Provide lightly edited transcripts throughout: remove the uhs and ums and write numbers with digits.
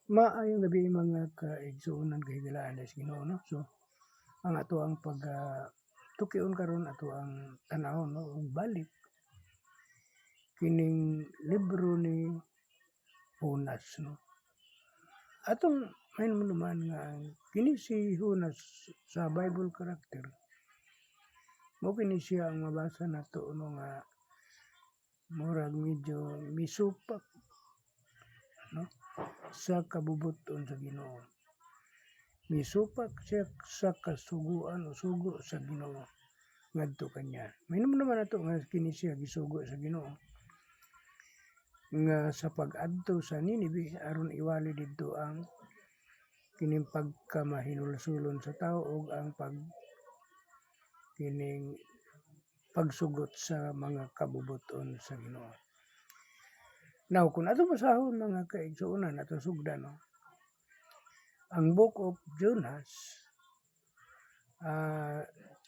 Maayong gabi mga kaigsuonan kahigalaan sa Ginoo no. So ang ato ang pag tukion karon ato ang tanawon no ug balik kining libro ni Jonas no. Atong mahinumduman nga kini si Jonas sa Bible character mao kini siya ang mabasa nato no nga murag medyo misupak no sa kabubuton sa Ginoo. Misupak siya sa kasuguan o sugo sa Ginoo ngadto kanya. Mainom naman nato nga kini siya gisugo sa Ginoo nga sa pag-adto sa Ninive aron iwali didto ang kining pagkamahinulsulon sa tao ug ang kining pagsugot sa mga kabubuton sa Ginoo. Now, kung ato basahon mga kaigsuonan ato sugdan no, ang Book of Jonas,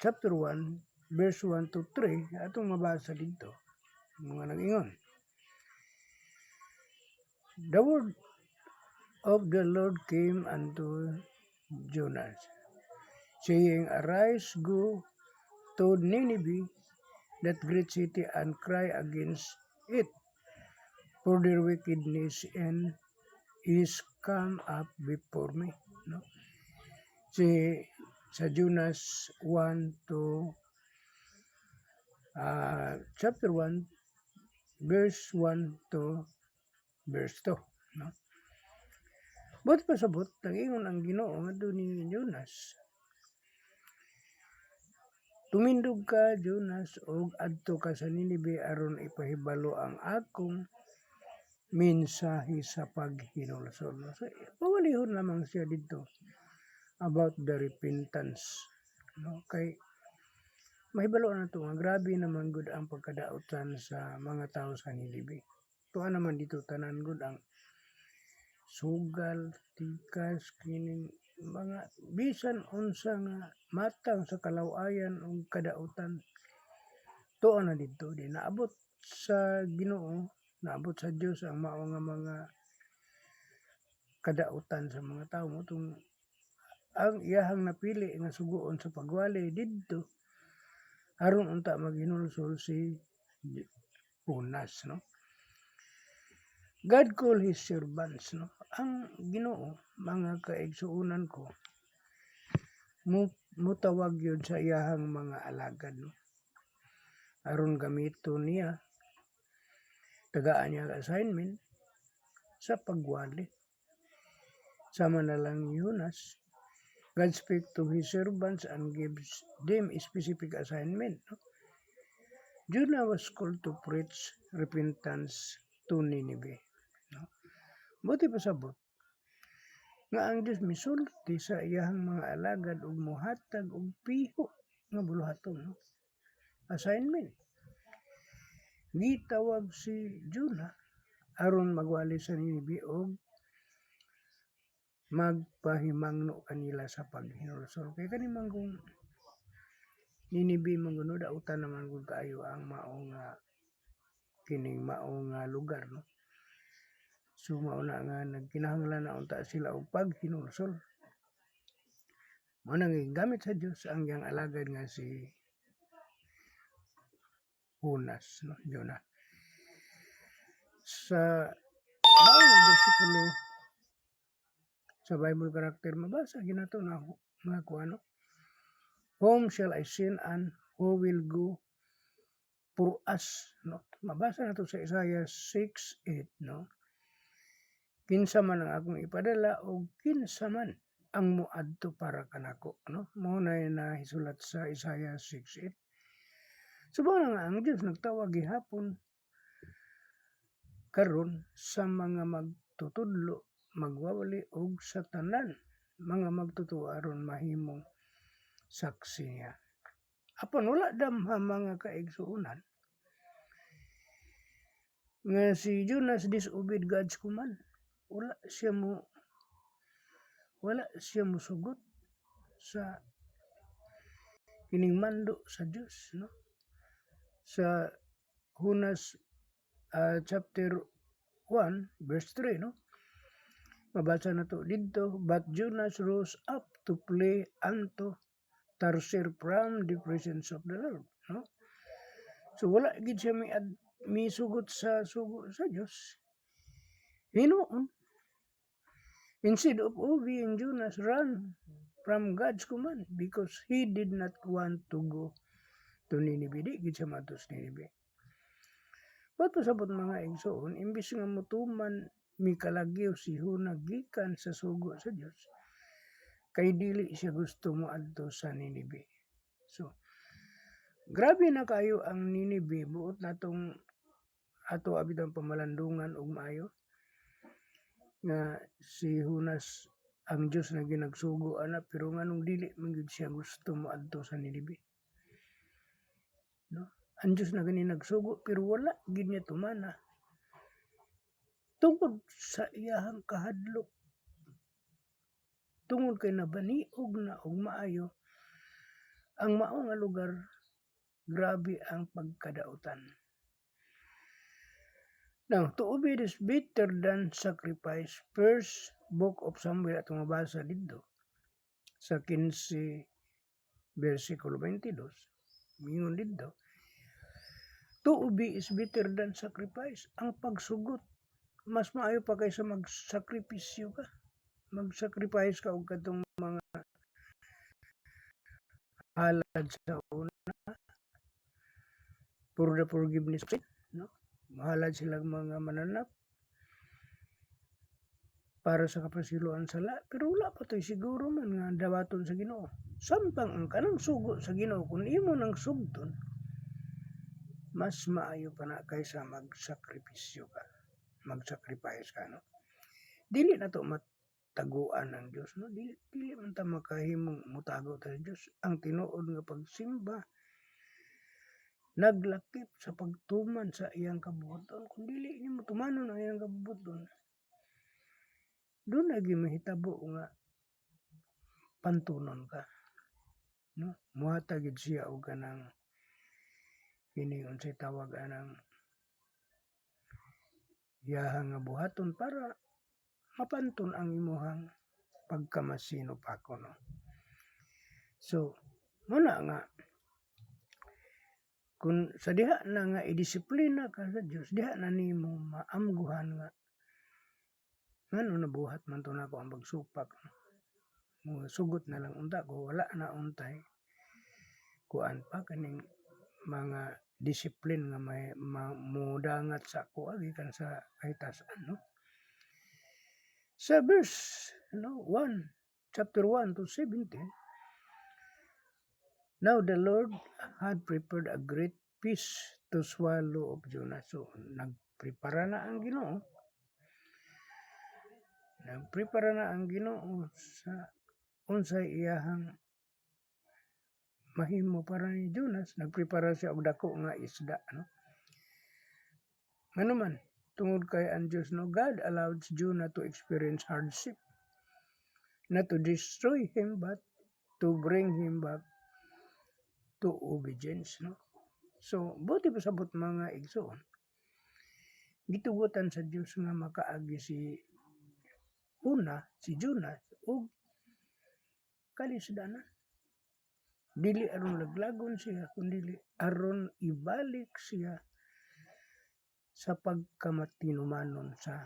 chapter 1, verse 1 to 3, atong mabasa dito. Mga nag-ingon. The word of the Lord came unto Jonas, saying, Arise, go to Nineveh, that great city, and cry against it, for their wickedness and is come up before me. No? Sa Jonas 1 to chapter 1, verse 1 to verse 2. No? But pasabot, nag-ingon ang Ginoo ngadto ni Jonas. Tumindog ka, Jonas, og adto ka sa Ninive aron ipahibalo ang akong mensahe sa paghinulsol. So, pawalihon lamang siya dito about the repentance. No? Kay mahibalo na ito nga grabe naman gud ang pagkadautan sa mga tao sa Ninive. Tuwa naman dito tanan gud ang sugal, tikas, kining mga bisan unsa nga matang sa kalawayan ug kadautan. Tuwa na dito di naabot sa Ginoo, naabot sa Dios ang mao nga mga kadautan sa mga tao mo tung ang iyahang napili nga suguon sa pagwali didto aron unta maghinulsol si Jonas no. God call his servants no. Ang Ginoo mga kaigsuonan ko mutawag yun sa iyahang mga alagad no. Aron gamiton niya tagaan niya assignment sa pagwali. Sama na lang Jonas, God speaks to his servants and gives them a specific assignment. No? Jonah was called to preach repentance to Nineveh. No? Buti pasabot nga ang Diyos misulti sa iyahang mga alagad ug mohatag og piho nga buluhaton. No? Assignment. Gitawag si Jonah aron magwali sa Nineveh og magpahimangno kanila sa paghinulsol. Kaya kanimang kung Ninibe manguno dautan naman kung kaayo ang maong kining maong lugar no. So mauna nga nagkinahanglan na unta sila og paghinulsol. Mao nang gamit sa Dios ang yang alagad nga si Jonas no, Jonah. Sa maong bersikulo sa Bible character mabasa ginato na nga kuano. Whom shall I send and who will go for us? No? Mabasa na ito sa Isaiah 6:8. No? Kinsa man ang akong ipadala o kinsa man ang muadto para kanako. No? Muna na hisulat sa Isaiah 6:8. Subaw na nga ang Diyos nagtawag gihapon karon sa mga magtutudlo, magwawali og sa tanan mga magtutuo aron mahimong saksi niya. Apan wala damha mga kaigsuonan nga si Jonas disobeyed God's command. Wala siya mo sugot sa kining mando sa Dios no. Sa Jonas chapter 1 verse 3 no. Mabasa na to dito, but Jonas rose up to flee unto Tarshish from the presence of the Lord. No? So wala gid siya may sugot sa Diyos. Hinuon. Instead of obeying Jonas, ran from God's command because he did not want to go to Nineveh. Di gid siya matos Nineveh. Bato sabot mga igsoon, imbis nga mutuman mikalagyo si Huna gikan sa sugo sa Dios, kay dili siya gusto mo adto sa Nineveh. So, grabe na kayo ang Nineveh, buot natong ato abitang pamalandungan og maayo nga si Hunas ang Dios na ginagsugo ana, pero nganong dili man gid siya gusto mo adto sa Nineveh. No? Ang Dios na gani nagsugo pero wala gid niya tumana. Tungod sa iyahang kahadlok, tungod kay nabaniog na og maayo ang mao nga lugar, grabe ang pagkadautan. Now, to obey is better than sacrifice. First book of Samuel atong mabasa dito sa 15 versikulo 22. Mingon dito, to obey is better than sacrifice. Ang pagsugot mas maayo pa kaysa magsakripisyo ka. Mag-sacrifice ka og katong mga halad sa una for the forgiveness, no? Mahalad silang mga mananap para sa kapasiluan sala, pero wala pa to'y siguro man nga dawaton sa Ginoo. Samtang ang kanang sugo sa Ginoo kung imo nang sugton, mas maayo pa na kaysa magsakripisyo ka. Mag-sacrifice ka, no? Dili na to mataguan ng Dios, no? Dili man ta makahimong mutago ta sa Dios. Ang tinuod nga pagsimba naglakip sa pagtuman sa iyang kabuhaton. Kung dili nimo tumanon ang iyang kabuhaton, doon lagi mahitabo nga pantunon ka, no? Muhatag gid siya og kanang kini unsay tawag anang iyahang nga buhaton para mapanton ang imuhang pagkamasino pa ko, no? So, muna nga, kung sa diha na nga idisiplina ka sa Dios, diha na nimo maamguhan nga ngano nabuhat man to nako ang pagsupak, no? Sugot na lang unta ko, wala na untay kuan pa kaning mga disiplin nga may mudangat sa ako gikan sa kahitasan, no? Sa verse 1, chapter 1 to 17, now the Lord had prepared a great fish to swallow of Jonah. So, nagprepara na ang Ginoo. Nagprepara na ang Ginoo sa unsay iyahang mahimo para ni Jonas. Nagprepara siya og dako nga isda, no? Ngano man, tungod kay ang Diyos, no, God allowed Jonah to experience hardship, not to destroy him, but to bring him back to obedience, no? So, buti pa sabot mga igsoon, gitugutan sa Diyos nga makaagi si Jonas, og kalisdanan. Dili aron laglagon siya, kundi aron ibalik siya sa pagkamatinumanon sa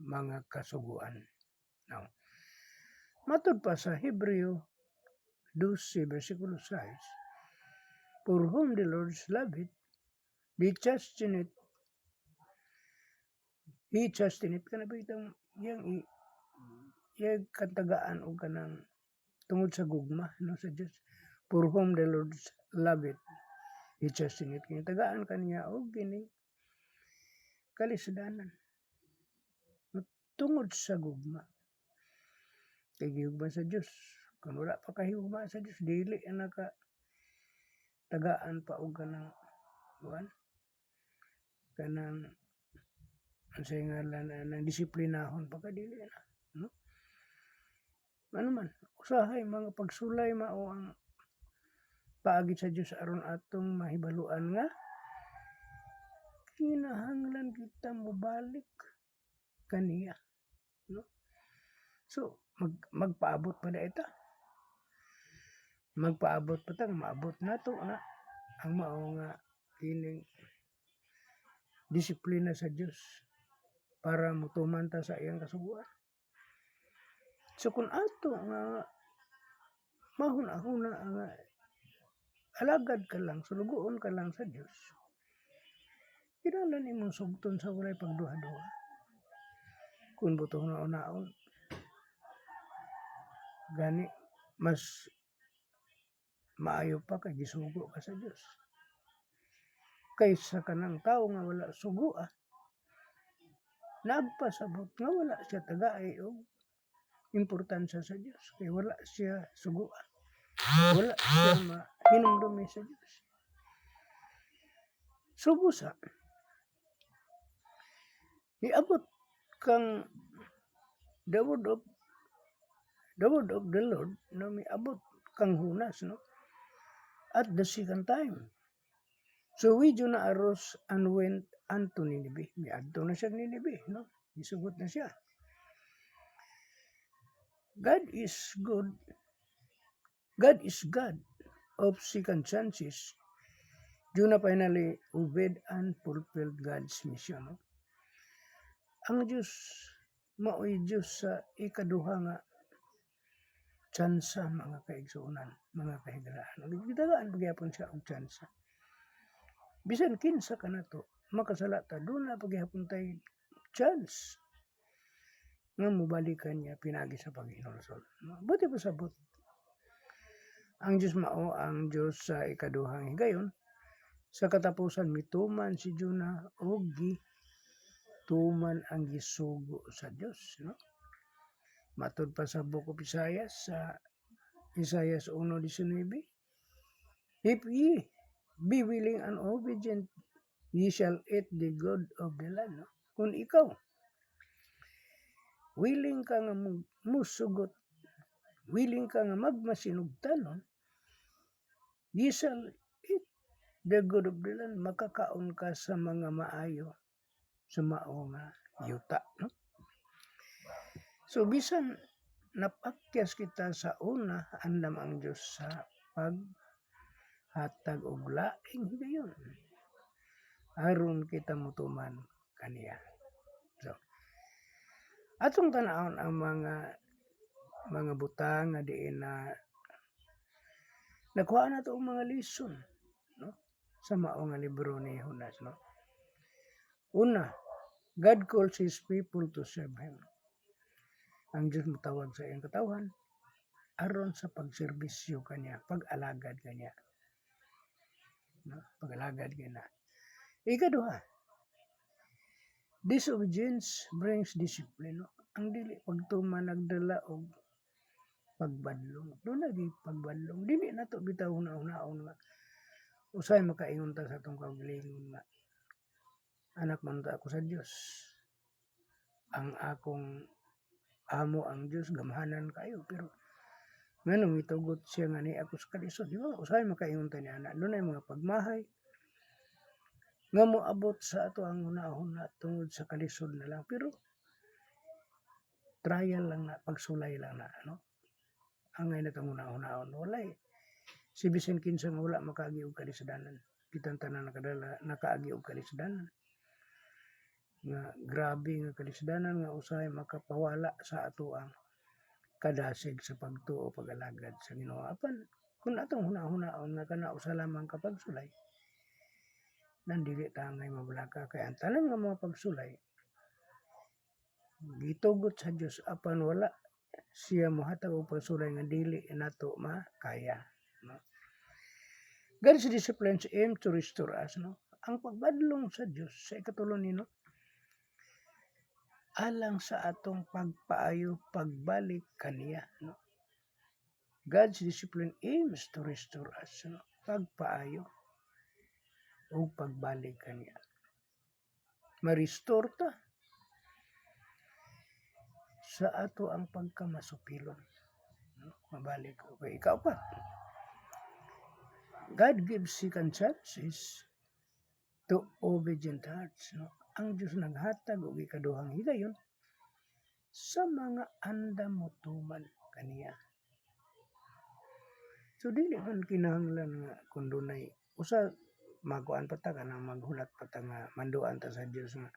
mga kasuguan. Now, matod pa sa Hebreo 12, versikulo 6, for whom the Lord loveth, he chasteneth kana ba itang yang katagaan o kanang tungod sa gugma, no, sa Diyos. For whom the Lord loveth, he chasteneth. Kaya tagaan kaniya o gining kalisdanan. Tungod sa gugma. Kay gihugma sa Diyos. Kung wala pa kahigugma sa Diyos, dili na ka tagaan pa o kanang ansay ngalan ng disiplinahon pagkadili na, no? Ano man, usahay mga pagsulay mao ang paagi sa Diyos aron atong mahibaluan nga kinahanglan kita mobalik kaniya, no? So magpaabot pa na ita. Magpaabot pa tang maabot nato na ang mao nga kining disiplina sa Dios para mutuman ta sa iyang kasuguan. So kung ato nga mahuna-huna nga alagad ka lang, sulugoon ka lang sa Dios, kinahanglan imong sugton sa walay pagduha-duha. Kung butong naon-naon, gani mas maayo pa kay gisugo ka sa Dios. Kaysa kanang tao nga wala sugo nagpasabot nga wala siya tagay og importansya sa Dios kay wala siya sugo. Wala siya mahinumdumi sa Dios. Sugo sa iabot kang the word of the Lord na miabot kang hunas, no? At the second time. So we do na arose and went unto Nineveh. Miadto na siya Nineveh, no? Isugot na siya. God is good. God is God of second chances. Jonah finally obeyed and fulfilled God's mission, no? Ang Diyos, mao'y Diyos sa ikaduha nga tsansa, mga kaigsuunan, mga kahigalaan. Gitagaan pagyapon siya og tsansa. Bisan kinsa ka na to, makasalata, doon na pagyapon tayo chance nga mubalikan niya pinagi sa paghinulsol. Buti pa sabot. Ang Diyos mao ang Diyos sa ikaduhang higayon. Sa katapusan mituman si Jonah og tuman ang gisugo sa Dios, no? Matud pa sa Book of Isaias sa Isaias 1:19, if ye be willing and obedient, ye shall eat the good of the land, no? Kung ikaw willing ka nga musugot, willing ka nga magmasinugtanon, ye shall eat the good of the land, makakaon ka sa mga maayo, sa mao nga yuta, no? So bisan napakyas kita sa una, andam ang Diyos sa paghatag og laing higayon aron kita mutuman kaniya. So atong tan-awon ang mga butang nga diin na nakuha na to mga lesson, no? Sa mao nga libro ni Jonas, no? Una, God calls His people to serve Him. Ang Diyos mutawag sa iyang katawhan aron sa pagserbisyo kanya, pag-alagad kanya, no? Pag-alagad kanya. Ikaduha, disobedience brings discipline, no? Ang dili pagtuman nagdala og pagbadlong. Doon lagi pagbadlong. Dili na to bitaw una-unaon nga usay makaingon ta sa atong kaugalingon nga anak man ta ako sa Dios. Ang akong amo ang Diyos, gamhanan kayo. Pero nganong itugot siya nga ni ako sa kalisod. Di ba? Usay makaingon ta niya na. Doon ay mga pagmahay nga moabot sa ato ang una-una tungod sa kalisod na lang. Pero trial lang na, pagsulay lang na, no? Ang ngay na itong una-unaon. Walay. Si bisan kinsa nga wala makaagi og kalisdanan. Kitang tanan nakaagi og kalisdanan. Nga grabe nga kalisdanan nga usahay makapawala sa ato ang kadasig sa pagtuo pag-alagad sa Ginoo. Apan kun atong huna-hunaon nga kana usa lamang ka pagsulay, nandili ta ngay mabalaka kay ang tanan nga mga pagsulay gitugot sa Dios apan wala siya mohatag og pagsulay nga dili nato makaya, no? God's disciplines aim to restore us, no? Ang pagbadlong sa Dios sa ikatulo nino alang sa atong pagpaayo pagbalik kaniya, no? God's discipline aims to restore us, no? Pagpaayo o pagbalik kaniya. Ma-restore ta sa ato ang pagkamasupilon, no? Mabalik ko kay ikaw pa. God gives second chances to obedient hearts, no? Ang Diyos naghatag og ikaduhang higayon sa mga andamutuman kaniya. So dili man kinahanglan nga kun dunay usa magkuan pa ta kanang maghulat pa ta nga manduan ta sa Dios nga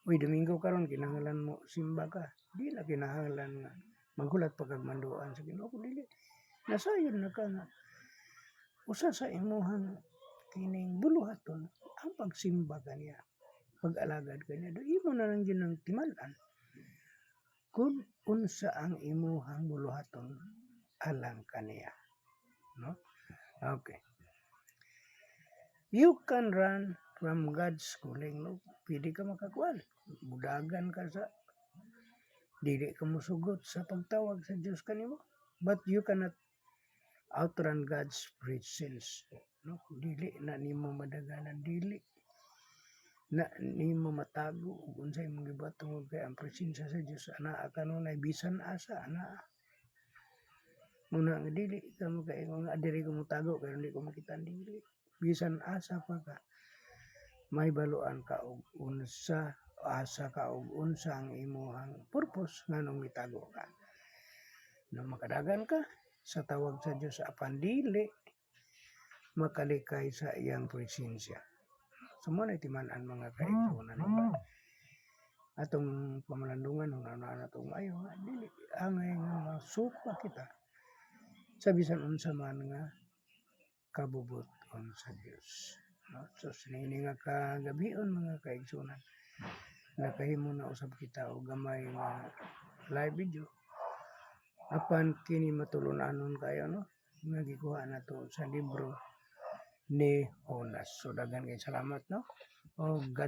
uy Domingo karon kinahanglan mo simba ka. Di na kinahanglan nga maghulat pa kag manduan sa Ginoo kun dili nasayon na ka nga usa sa imuhang kining buluhaton ang pagsimba kaniya, pag-alagad kaniya. Do imo na lang gyud ang timal-an kung unsa ang imuhang buluhaton alang kaniya, no? Okay. You can run from God's calling, no? Pwede ka makakuan. Budagan ka sa dili ka mosugot sa pagtawag sa Dios kanimo. But you cannot outrun God's presence, no? Dili na nimo madaganan, dili na nimo matago ug unsay imong gibuhat tungod kay ang presensya sa Dios anaa kanunay bisan asa anaa. Muna nga dili ka makaingon nga diri ko motago kay hindi ko makita dili. Bisan asa pa ka may baluan ka og unsa asa ka og unsa ang imong purpose nganong mitago ka. No makadagan ka sa tawag sa Dios apan dili makalikay sa iyang presensya. Sumunay timan-an mga kaigsunan atong pamalandungan hunana natong ayo dili angay nga masupa kita sa bisan unsa man nga kabubuton sa Dios. No? So sinini nga kagabion mga kaigsunan nakahimo na usab kita og gamay nga live video apan kini matulunanon kayo no nga gikuha nato sa libro ni Jonas. So daghan kay salamat no. O